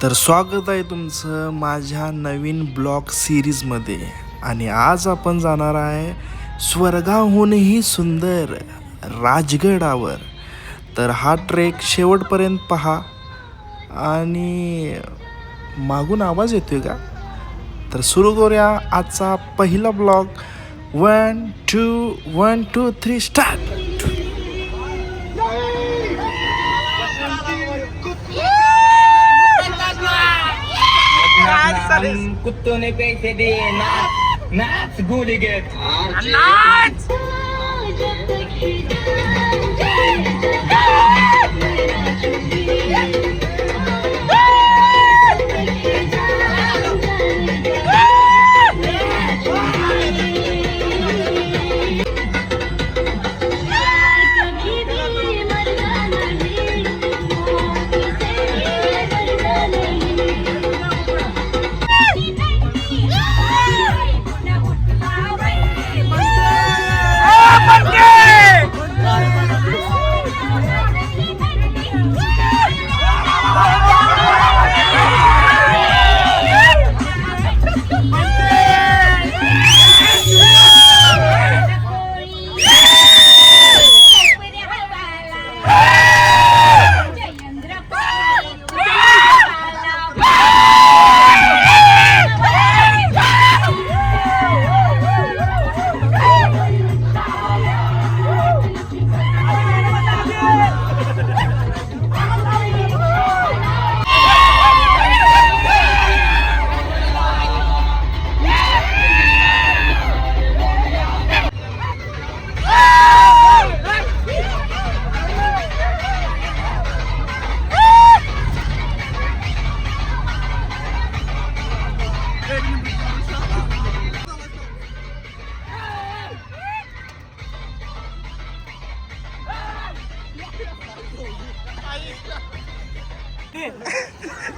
तर स्वागत आहे तुमचं माझ्या नवीन ब्लॉग सिरीजमध्ये. आणि आज आपण जाणार आहे स्वर्गाहूनही सुंदर राजगडावर. तर हा ट्रेक शेवटपर्यंत पहा. आणि मागून आवाज येतोय का? तर सुरू करूया आजचा पहिला ब्लॉग. 1 2 3 स्टार्ट. कुत्तों ने पैसे दिए नाच नाच गोली गेट नाच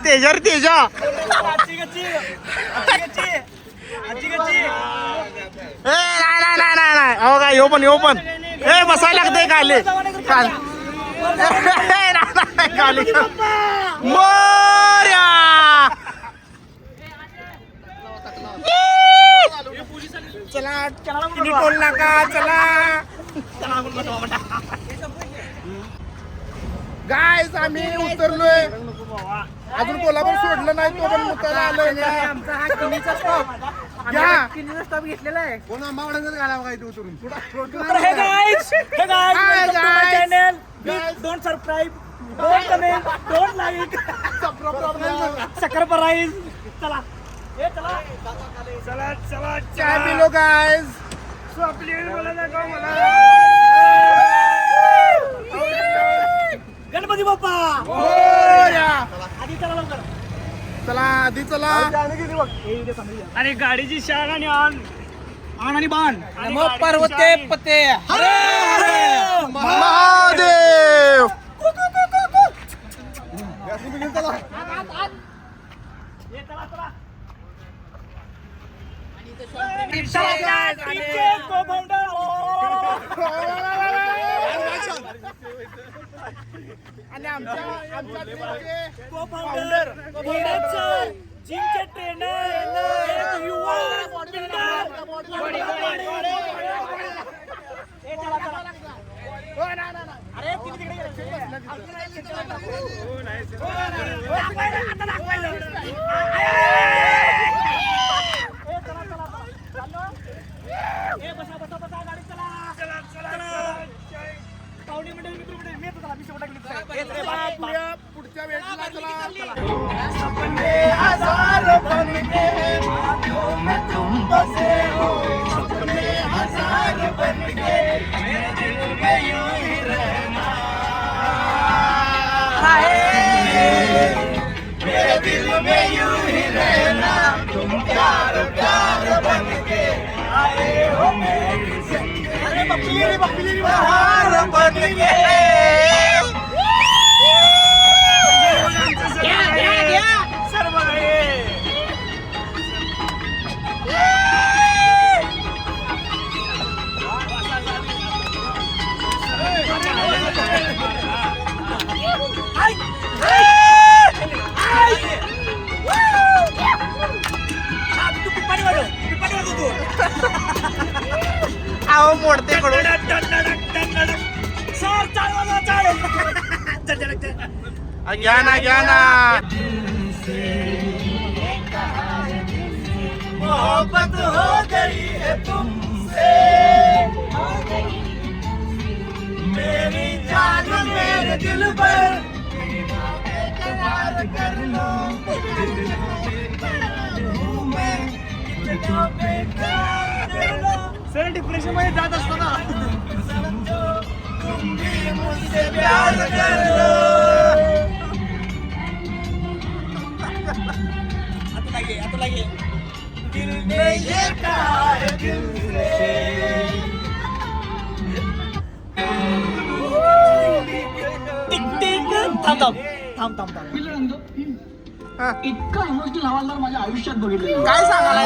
तेजर तेजा नाही हो का यो पण बसायला लागते खाली खाली मोरया. चला टोल नाका चला गायस आम्ही उतरलोय. अजून कोल्हापूर सोडलं नाही तो पण मुताला आलोय ना. आमचा हा किनीचा स्टॉप किनीचा स्टॉप घेतलेला आहे. कोण आंबावड्याच घालावं काय तू उतरून hey guys channel don't subscribe don't comment don't like subscribe चला हे चला चला चला काय पिलो गायस. सो आपली बोला नका मला गणपती बाप्पा आधी चला लवकर चला आधी चला. आणि गाडीची शान आणि ऑन आणि बाण मग पर्वते पते हरे हरे महादेव. आणि आमच्या को-फाउंडर जिमचे ट्रेनर एक युवा अरे बसा गाडी चला पावणे मिनिट मी चला मी पुढच्या वेळेला चला. सपने हजार बनके आंखों में तुम बसे हो सपने हजार बनके मेरे दिल में यूं ही रहना है मेरे दिल में यूं ही रहना तुम प्यार प्यार बनके आए हो मेरी जिंदगी बहार बनके. Hey! ना. मोहब्बत हो गई है तुमसे, मेरी जान मेरे दिल पर करार कर लो. सर डिप्रेशन मध्ये जात असताना तुम भी मुझसे प्यार कर लो. आता लगे दिल ने ये कहा है दिल से. थांब इतका इमोशनल हवालदार माझ्या आयुष्यात बघितलं. काय सांगायला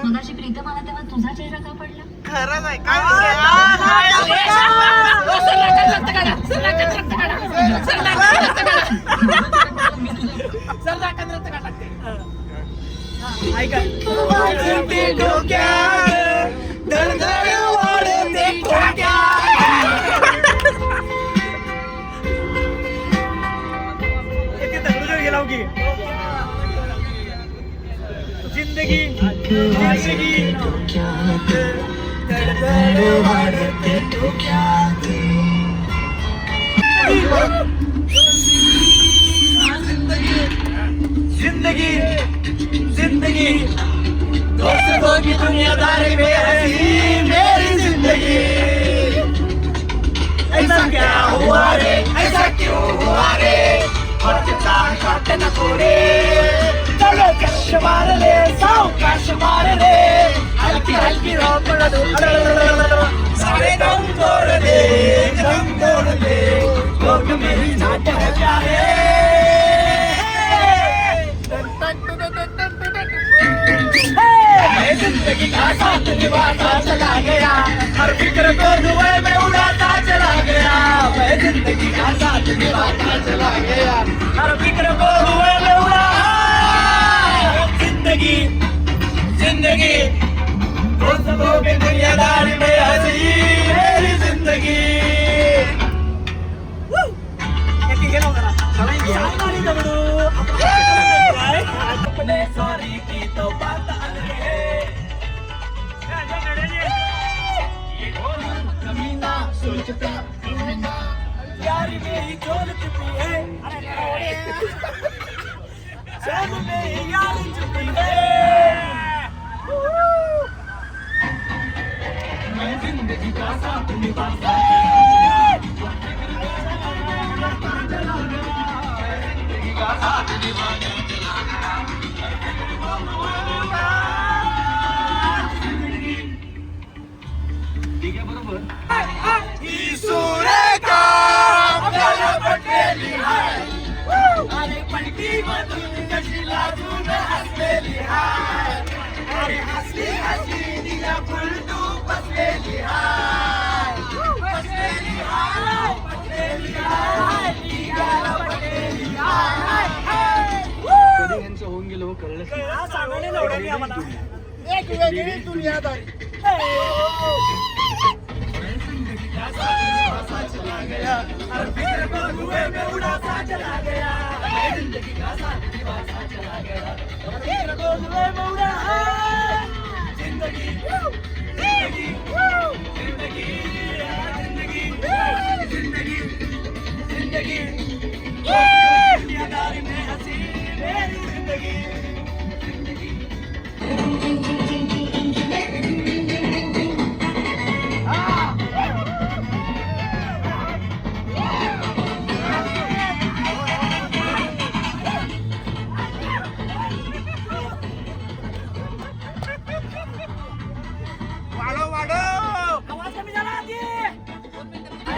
मगाशी प्रीतम आला तेव्हा तुझा चेहरा का पडला? खरंच आहे काय जिंदगी जिंदगी वाढते तो क्या जिंदगी जिंदगी दोस्तों की दुनियादारी में हंसी मेरी जिंदगी. ऐसा क्या हुआ रे, ऐसा क्यों हुआ रे, और कितना काट न कोरे. चलो कश मार ले, सावकाश मार ले, हल्की हल्की रोपड़ दो, सारे दम तोड़ दे, दम तोड़ दे. लोग मेरी नाट है प्यारे. मैं जिंदगी का साथ निभाता चला गया, हर फिक्र को धुएं में उड़ाता चला गया. मैं जिंदगी का साथ निभाता चला गया, हर फिक्र को धुएं में उड़ा. जिंदगी जिंदगी दोस्तों की दुनियादारी में हंसी मेरी जिंदगी. अपने सॉरी की तो बात अलग है. ये कमीना सोचता यारी मेरी जोर चुकी है, शाम में यार चुकी है. मैं जिंदगी का साथ निभाता जिंदगी का साथ निभाता ठीक आहे बरोबर. ही सुरेखा आपल्याला पटलेली आहे, अरे पलटी मधून कशी लागून हसलेली आहे, अरे हसली हसली तिला फुलटू बसलेली आहे, बसलेली आहे, बसलेली आहे, तिला बसलेली आहे. कधी यांचं होऊन गेलो कळलं सांगणे नवऱ्याने आम्हाला एक वेगळी दुनियादारी. चला गया, हर फिक्र को धुएं में उड़ाता चला गया. जिंदगी का साथ निभाता चला गया, हर फिक्र को धुएं में उड़ा. जिंदगी जिंदगी जिंदगी जिंदगी जिंदगी जिंदगी दुनियादारी में हंसी मेरी जिंदगी.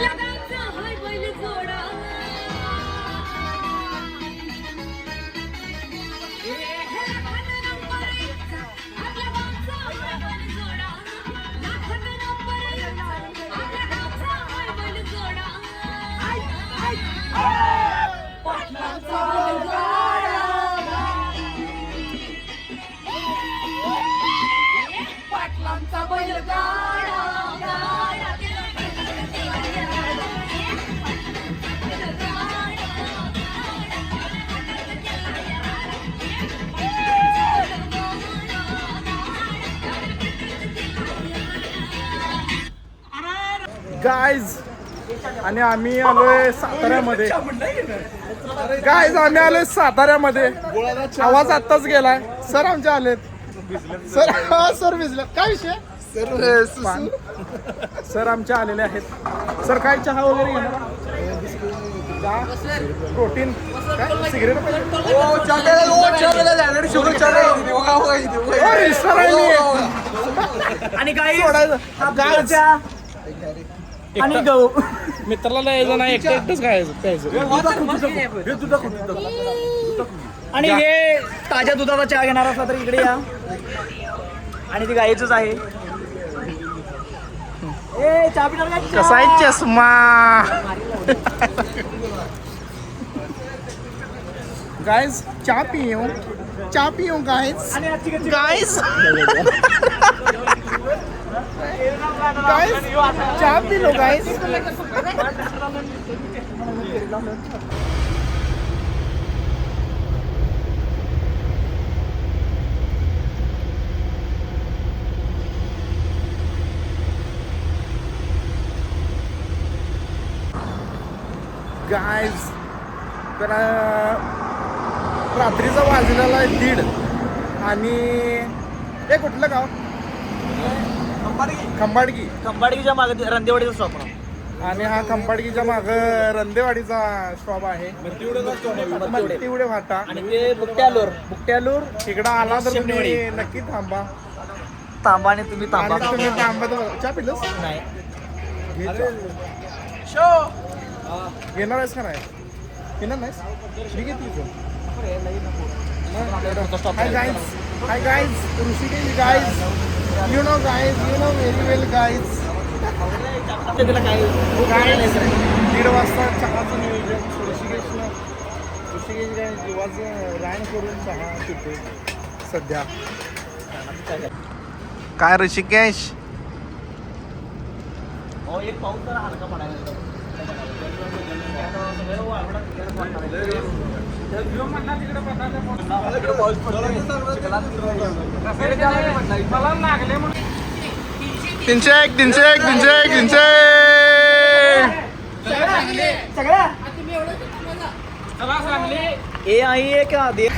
लगायचं हाय बैल जोडा गाईज आणि आम्ही आलोय साताऱ्यामध्ये. गाईज आम्ही आलोय साताऱ्यामध्ये. आवाज आत्ताच गेलाय. सर आमचे आलेत. सर भिजले. काय विषय सर आमचे आलेले आहेत. सर काय चहा वगैरे घेणार? प्रोटीन काय सिगरेट आणि काही सोडायचं आणि गहू मित्राला यायचं नाही एकटंच खायचं प्यायचं. आणि हे ताज्या दुधाचा चहा घेणार असला तर इकडे या. आणि ती गाईचंच आहे. ए चहा पिणार का? कसा आहे चष्मा? गाइस चहा पियो गाइस. गाइस चहा पी लो गाइस. गाइस तर रात्रीचा वाजलेला आहे 1:30 आणि हे कुठलं गाव? खंबाडकीच्या मागे रंदेवाडीचा स्टॉप. आणि हा खंबाडकीच्या मागं रंदेवाडीचा स्टॉप आहे. तिवडे फाटा आणि ते बुकट्यालूर इकडं आला तर तुम्ही नक्की थांबा. तांबा आणि तुम्ही तांबा. आणि तुम्ही थांबा तर चहा पिलंस नाही घेणार आहेस का नाही? घेणार नाहीस? मी घेतली तुझं. Hi guys, Rishikesh guys, you know very well guys. Guys, 1:30 वाजता चहाचं नियोजन ऋषिकेश काय जीवाचं रान करून चहा पिते सध्या. काय ऋषिकेश? एक पाऊस तर हलका पडायला. तीनशे एक ए आई आहे का दे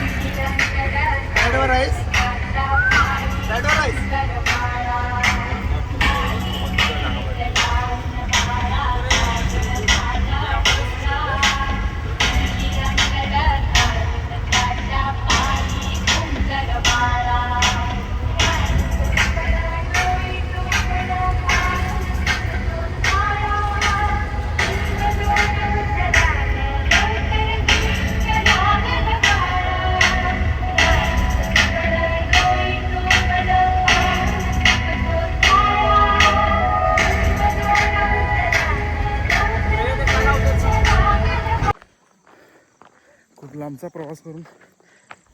लांबचा प्रवास करून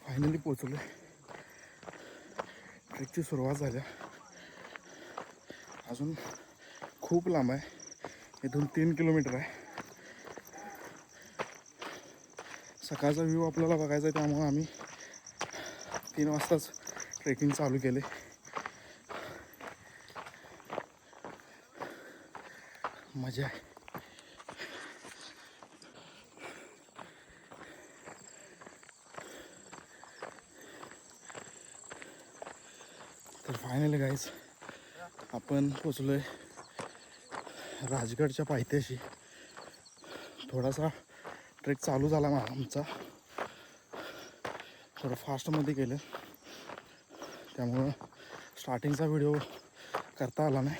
फायनली पोचलो. ट्रेकची सुरुवात झाल्या. अजून खूप लांब आहे. इथून 3 किलोमीटर आहे. सकाळचा व्ह्यू आपल्याला बघायचा आहे त्यामुळे आम्ही 3 वाजताच ट्रेकिंग चालू केले. मजा आहे. तर फायनली गाईज आपण पोचलो आहे राजगडच्या पायथ्याशी. थोडासा ट्रेक चालू झाला आमचा. थोडं फास्टमध्ये केलं त्यामुळं स्टार्टिंगचा व्हिडिओ करता आला नाही.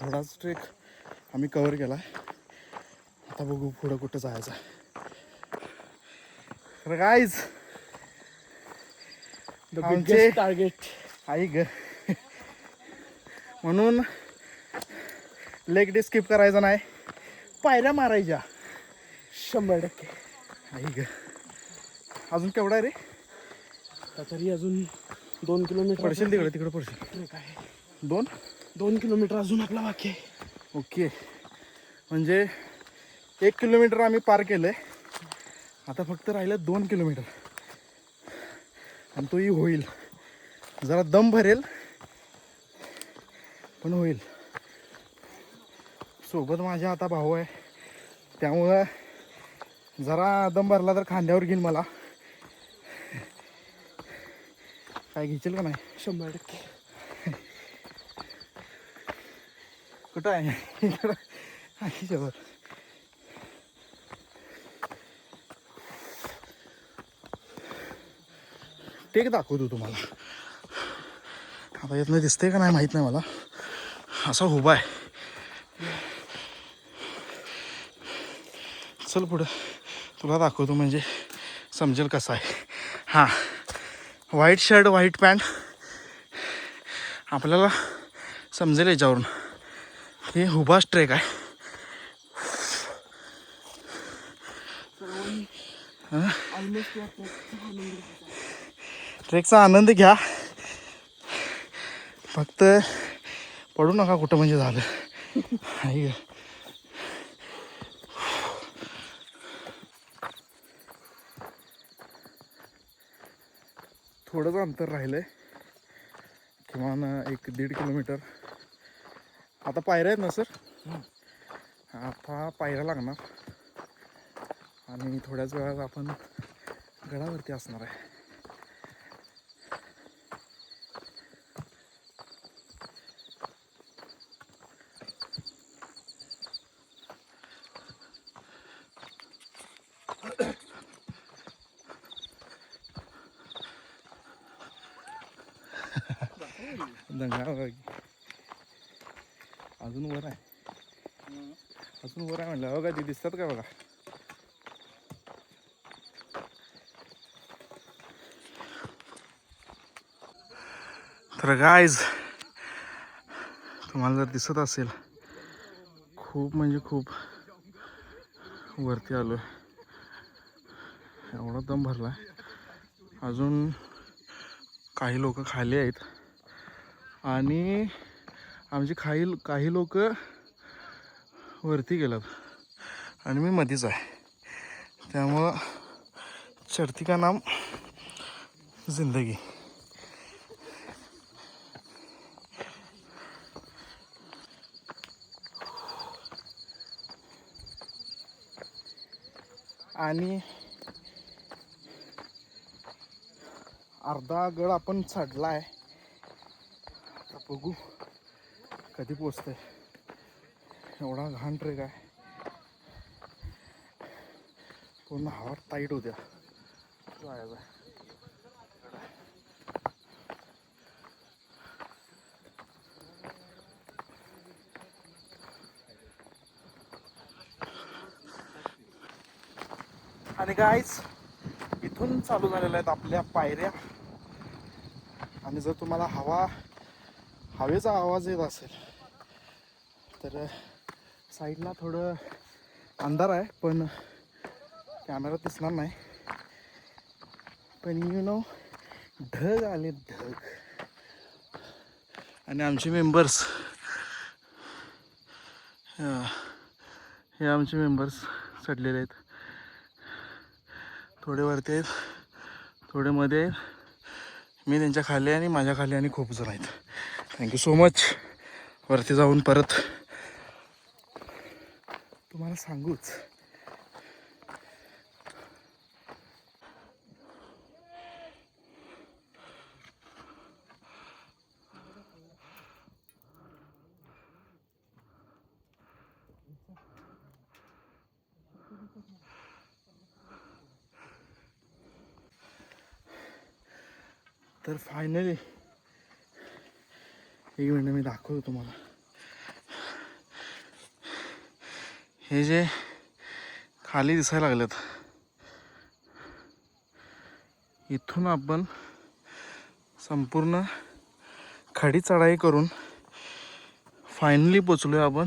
थोडाच ट्रेक आम्ही कवर केला आहे. आता बघू पुढं कुठं जायचं आहे. तर गाईज आमचे टार्गेट आई ग म्हणून लेग डे स्किप करायचा नाही. पायऱ्या मारायच्या 100%. आई ग. अजून केवढा आहे रे? तरी अजून 2 किलोमीटर पडशील तिकडे पडशील. काय 2 किलोमीटर अजून आपला बाकी आहे. ओके म्हणजे 1 किलोमीटर आम्ही पार केलं आहे. आता फक्त राहिलं 2 किलोमीटर आणि तोही होईल. जरा दम भरेल पण होईल. सोबत माझ्या आता भाऊ आहे, त्यामुळं जरा दम भरला तर खांद्यावर घेईल मला. काय घेशील का नाही? 100%. कुठं आहे? इकडं आईच्यावर. टेक दाखवतो तुम्हाला. आता येत नाही, दिसतंय का नाही माहीत नाही मला. असा उभा आहे. चल पुढं तुला दाखवतो म्हणजे समजेल कसा आहे. हां, व्हाईट शर्ट व्हाईट पॅन्ट, आपल्याला समजेल याच्यावरून. हे उभाच ट्रेक आहे. ट्रेकचा आनंद घ्या, फक्त पडू नका कुठं म्हणजे झालं. आई थोडंच अंतर राहिलं आहे, किमान 1-1.5 किलोमीटर. आता पायऱ्या आहेत ना सर? आता पायऱ्या लागणार आणि थोड्याच वेळात आपण गडावरती असणार आहे. दंगा अजून वर आहे, अजून वर आहे म्हणलं. बघा ते दिसतात का बघा. तर गाईज, तुम्हाला जर दिसत असेल, खूप म्हणजे खूप वरती आलो आहे. एवढा दम भरला आहे. अजून काही लोक खाली आहेत आणि आमची काही लोक वरती गेलात आणि मी मध्येच आहे. त्यामुळं चढती का नाम जिंदगी. आणि अर्धा गड आपण चढला आहे. आता बघू कधी पोचतंय. एवढा घाण ट्रेक आहे, पूर्ण हवा टाईट होत्या. जायचं आणि गाईज, इथून चालू झालेल्या आहेत आपल्या पायऱ्या. आणि जर तुम्हाला हवेचा आवाज येत असेल तर साईडला थोडं अंधार आहे, पण कॅमेरा दिसणार नाही. पण यू नो, ढग आले ढग. आणि आमचे मेंबर्स, हे आमचे मेंबर्स चढलेले आहेत. थोडे वरती आहेत, थोडे मध्ये आहेत. मी त्यांच्या खाली आणि माझ्या खाली आणि खूप जण आहेत. Thank you so much. वरती जाऊन परत तुम्हाला सांगूच. तर फायनली एक मिनिट मी दाखवतो तुम्हाला. हे जे खाली दिसायला लागलेत, इथून आपण संपूर्ण खडी चढाई करून फायनली पोचलोय आपण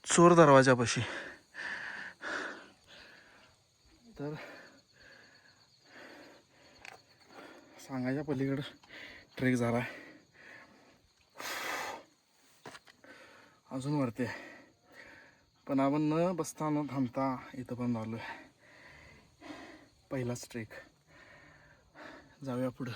चोर दरवाजापाशी. तर सांगायच्या पलीकडं ट्रेक झाला आहे. अजून वरती आहे, पण आपण न बसता न थांबता इथं पण आलो आहे. पहिलाच ट्रेक. जाऊया पुढं.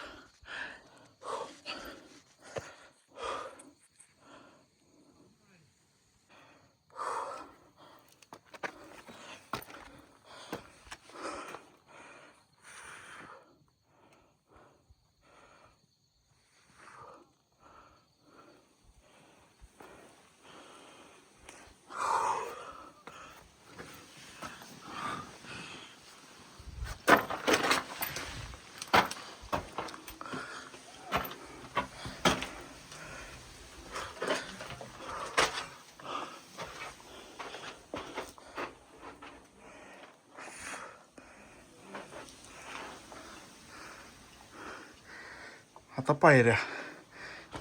आता पायऱ्या.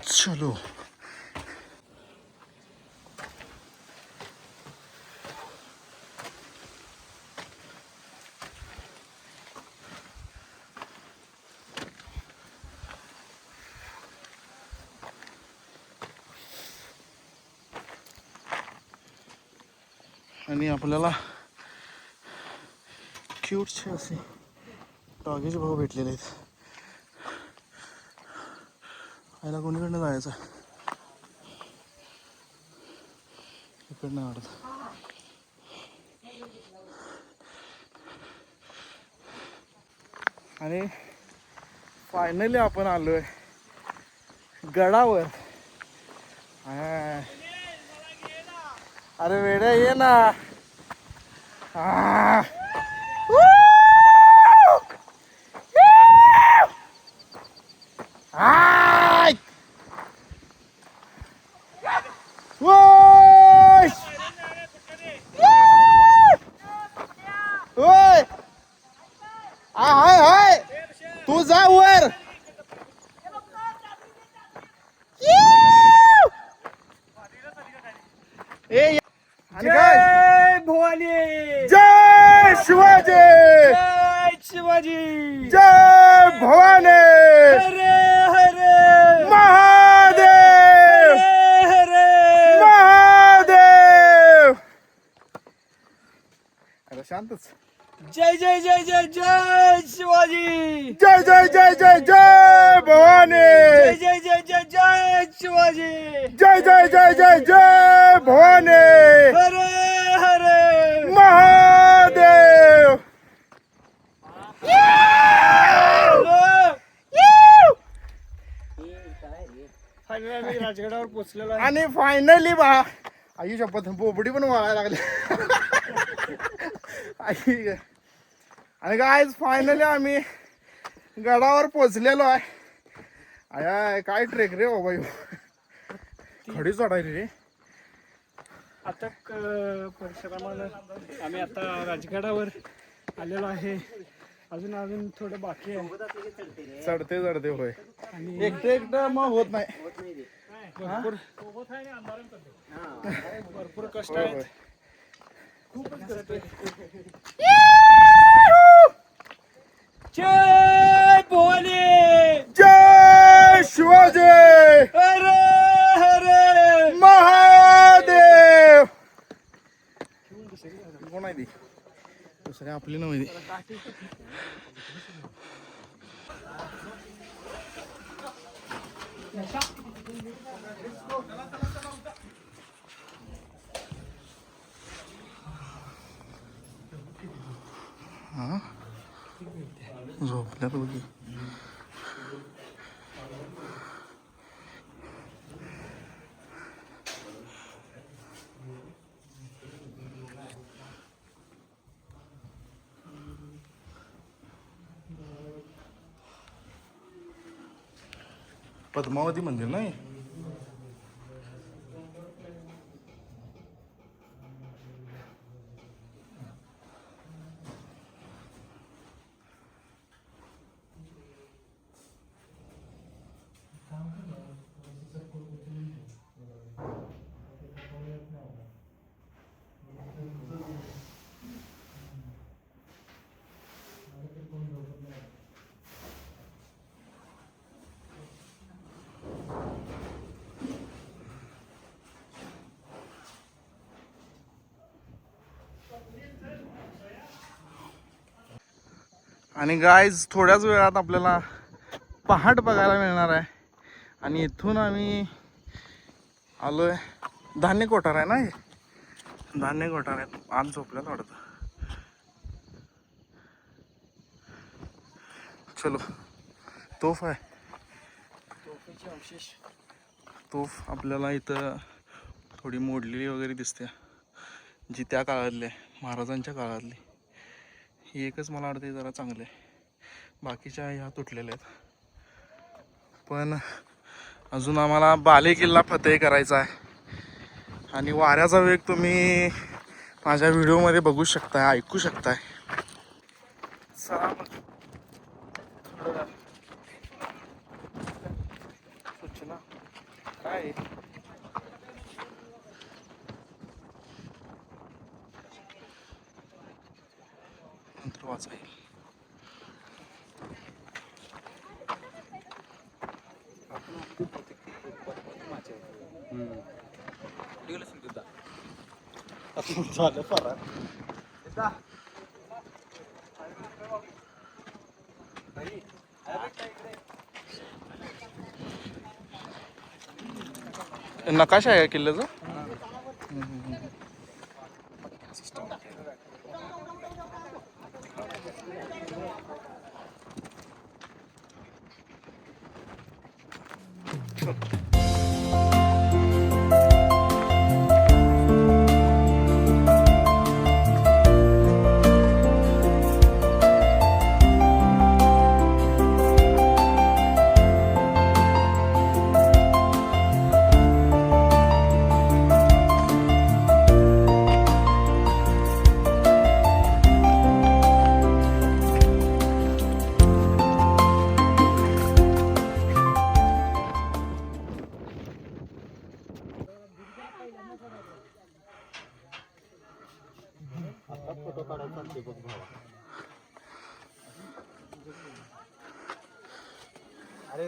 चलो. आणि आपल्याला क्यूटचे असे डॉगीचे भाऊ भेटलेले आहेत. आयला कोणीकडनं जायचं? इकडनं वाटत. आणि फायनली आपण आलोय गडावर. अरे वेड्या ये ना. तू जा वर. आणि काय? जय भवानी, जय शिवाजी, जय शिवाजी, जय भवानी, हरे हरे महादेव, हरे महादेव. अरे शांतच. जय जय जय जय जय शिवाजी, जय जय जय जय जय भवानी, जय जय जय जय जय शिवाजी, जय जय जय जय जय भवानी, हरे हरे महादेव. फायनली आम्ही राजगडावर पोहोचलेलो आहे. आणि फायनली बा आई शपथ बोबडी पण वाळायला लागली. आई. आणि काय फायनली आम्ही गडावर पोचलेलो आहे. आय काय ट्रेक रे बाबा ह्यो. खडी चढायली रे. अटक परिश्रमानं आम्ही आता राजगडावर आलेलो आहे. अजून थोडं बाकी आहे. चढते चढते होय. आणि एकटं मग होत नाही. भरपूर कष्ट आहेत. जय भवानी, जय शिवाजी, हरे हरे महादेव. कोण आहे ती? दुसरी आपली नव्हती. हा झोपल्यात बघी. पद्मावती मंदिर नाही. आणि गाईज थोड्याच वेळात आपल्याला पहाट बघायला मिळणार आहे. आणि इथून आम्ही आलोय धान्य कोठार आहे ना. हे धान्य कोठार आहे. आज झोपल्यात वाटतं. चलो. तोफ आहे. तोफ आपल्याला इथं थोडी मोडलेली वगैरे दिसते, जी त्या काळातली आहे, महाराजांच्या काळातली. ही एकच मला वाटते जरा चांगले आहे. बाकीच्या ह्या तुटलेल्या आहेत. पण अजून आम्हाला बाले किल्ला फतेह करायचा आहे. आणि वाऱ्याचा वेग तुम्ही माझ्या व्हिडिओमध्ये बघू शकताय, ऐकू शकताय. चला मग काय नंतर वाचा येईल. झालं फरार. नकाशा आहे किल्ल्याचा. फोटो काढायचा ते बघ भावा. अरे